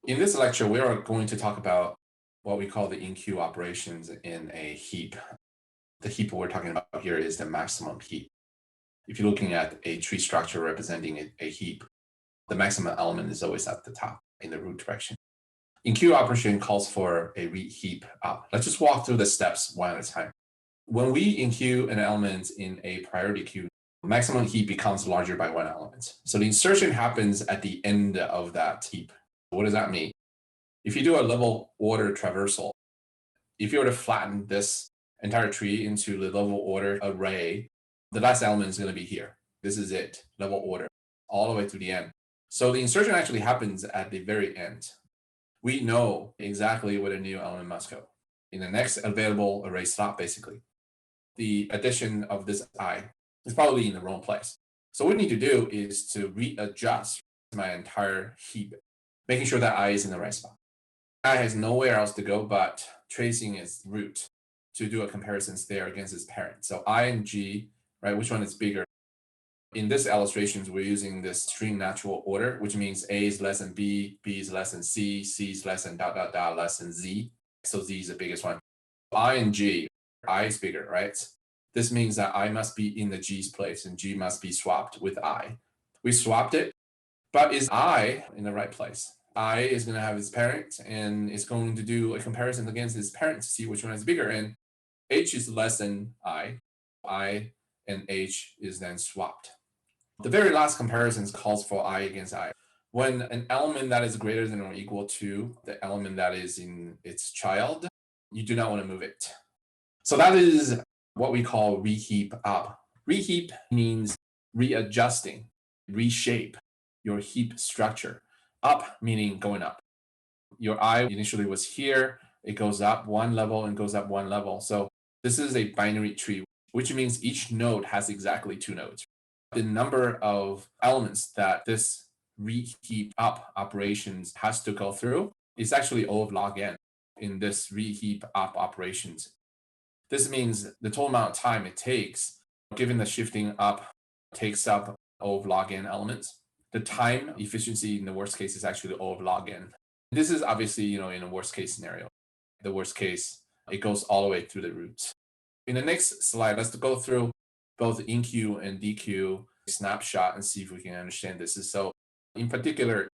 In this lecture, we are going to talk about what we call the enqueue operations in a heap. The heap we're talking about here is the maximum heap. If you're looking at a tree structure representing a heap, the maximum element is always at the top in the root direction. Enqueue operation calls for a reheap up. Let's just walk through the steps one at a time. When we enqueue an element in a priority queue, maximum heap becomes larger by one element. So the insertion happens at the end of that heap. What does that mean? If you do a level order traversal, if you were to flatten this entire tree into the level order array, the last element is going to be here. This is it, level order, all the way to the end. So the insertion actually happens at the very end. We know exactly where the new element must go in the next available array slot, basically. The addition of this I is probably in the wrong place. So what we need to do is to readjust my entire heap, making sure that I is in the right spot. I has nowhere else to go but tracing its root to do a comparison there against its parent. So I and G, right, which one is bigger? In this illustrations, we're using this string natural order, which means A is less than B, B is less than C, C is less than dot, dot, dot, less than Z. So Z is the biggest one. I and G, I is bigger, right? This means that I must be in the G's place and G must be swapped with I. We swapped it, but is I in the right place? I is going to have its parent and it's going to do a comparison against its parent to see which one is bigger. And H is less than I and H is then swapped. The very last comparison calls for I against I. When an element that is greater than or equal to the element that is in its child, you do not want to move it. So that is what we call reheap up. Reheap means readjusting, reshape your heap structure. Up meaning going up. Your I initially was here, it goes up one level and goes up one level. So this is a binary tree, which means each node has exactly two nodes. The number of elements that this reheap up operations has to go through is actually O of log n in this reheap up operations. This means the total amount of time it takes, given the shifting up takes up O of log n elements. The time efficiency in the worst case is actually O of log n. This is obviously, in a worst case scenario. The worst case, it goes all the way through the roots. In the next slide, let's go through both enqueue and dequeue snapshot and see if we can understand this. So in particular,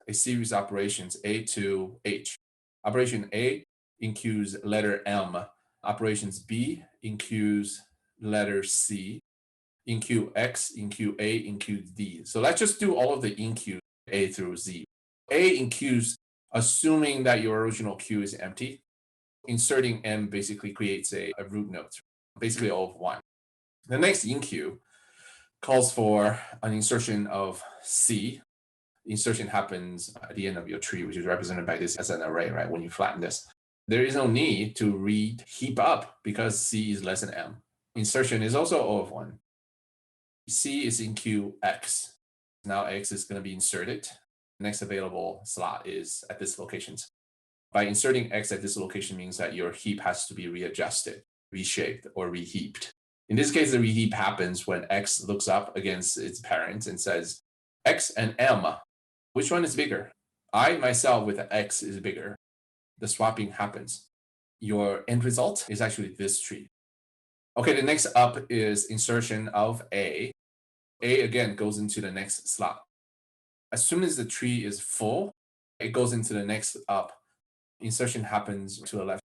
a series of operations A to H. Operation A enqueues letter M. Operations B enqueues letter C. Enqueue X, enqueue A, enqueue D. So let's just do all of the enqueue A through Z. A enqueues assuming that your original queue is empty. Inserting M basically creates a root node, basically O of 1. The next enqueue calls for an insertion of C. Insertion happens at the end of your tree, which is represented by this as an array, right? When you flatten this, there is no need to read heap up because C is less than M. Insertion is also O of 1. C is enqueue X. Now X is going to be inserted. Next available slot is at this location. By inserting X at this location means that your heap has to be readjusted, reshaped, or reheaped. In this case, the reheap happens when X looks up against its parent and says, X and M, which one is bigger? I myself with X is bigger. The swapping happens. Your end result is actually this tree. Okay, the next up is insertion of A. A again goes into the next slot. As soon as the tree is full, it goes into the next up. Insertion happens to the left.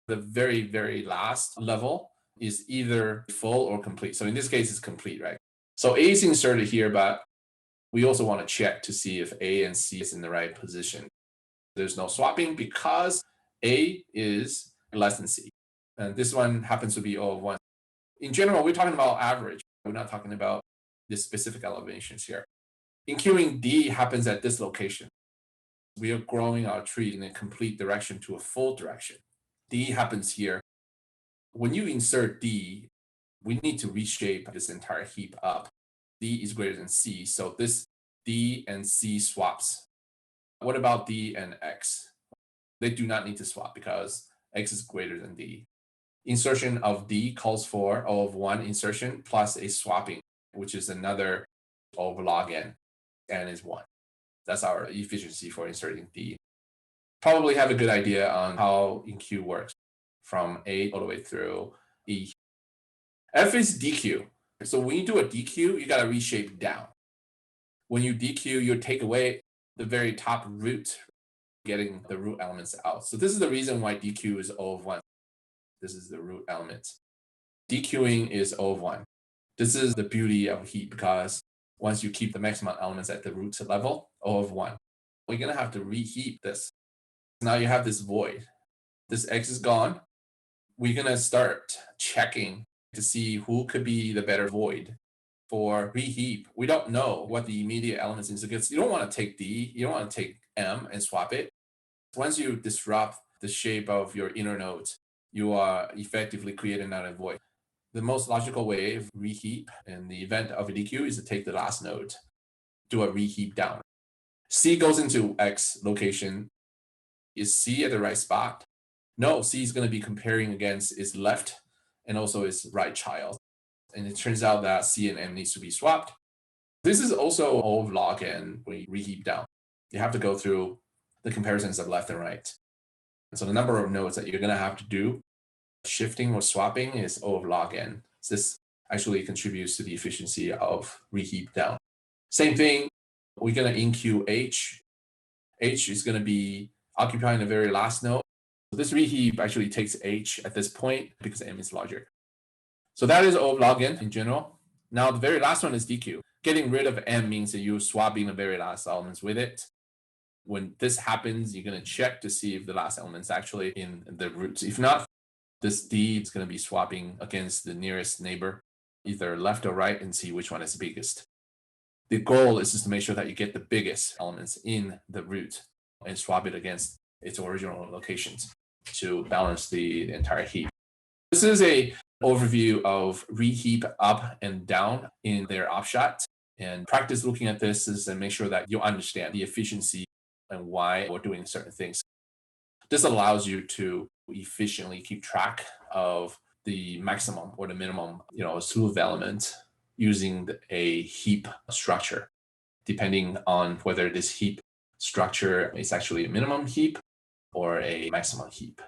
The very, very last level is either full or complete. So in this case, it's complete, right? So A is inserted here, but we also want to check to see if A and C is in the right position. There's no swapping because A is less than C. And this one happens to be O of 1. In general, we're talking about average. We're not talking about the specific elevations here. Enqueuing D happens at this location. We are growing our tree in a complete direction to a full direction. D happens here. When you insert D, we need to reshape this entire heap up. D is greater than C, so this D and C swaps. What about D and X? They do not need to swap because X is greater than D. Insertion of D calls for O of 1 insertion plus a swapping, which is another O of log n, and is 1. That's our efficiency for inserting D. probably have a good idea on how Enqueue works from A all the way through E. F is DQ. So when you do a DQ, you got to reshape down. When you DQ, you take away the very top root, getting the root elements out. So this is the reason why DQ is O of 1. This is the root element. DQing is O of 1. This is the beauty of heap because once you keep the maximum elements at the root level, O of 1, we're going to have to reheap this. Now you have this void. This X is gone. We're going to start checking to see who could be the better void for reheap. We don't know what the immediate elements is because you don't want to take D, you don't want to take M and swap it. Once you disrupt the shape of your inner node, you are effectively creating another void. The most logical way of reheap in the event of a DQ is to take the last node, do a reheap down. C goes into X location. Is C at the right spot? No, C is going to be comparing against its left and also its right child. And it turns out that C and M needs to be swapped. This is also O of log n when you reheap down. You have to go through the comparisons of left and right. And so the number of nodes that you're going to have to do shifting or swapping is O of log n. So this actually contributes to the efficiency of reheap down. Same thing, we're going to enqueue H. H is going to be occupying the very last node. So this reheap actually takes H at this point because M is larger. So that is O of log n in general. Now the very last one is DQ. Getting rid of M means that you're swapping the very last elements with it. When this happens, you're going to check to see if the last element is actually in the roots. If not, this D is going to be swapping against the nearest neighbor, either left or right, and see which one is the biggest. The goal is just to make sure that you get the biggest elements in the root and swap it against its original locations to balance the entire heap. This is a overview of reheap up and down in their offshot. And practice looking at this is to make sure that you understand the efficiency and why we're doing certain things. This allows you to efficiently keep track of the maximum or the minimum, slew of element using a heap structure, depending on whether this heap structure is actually a minimum heap or a maximum heap.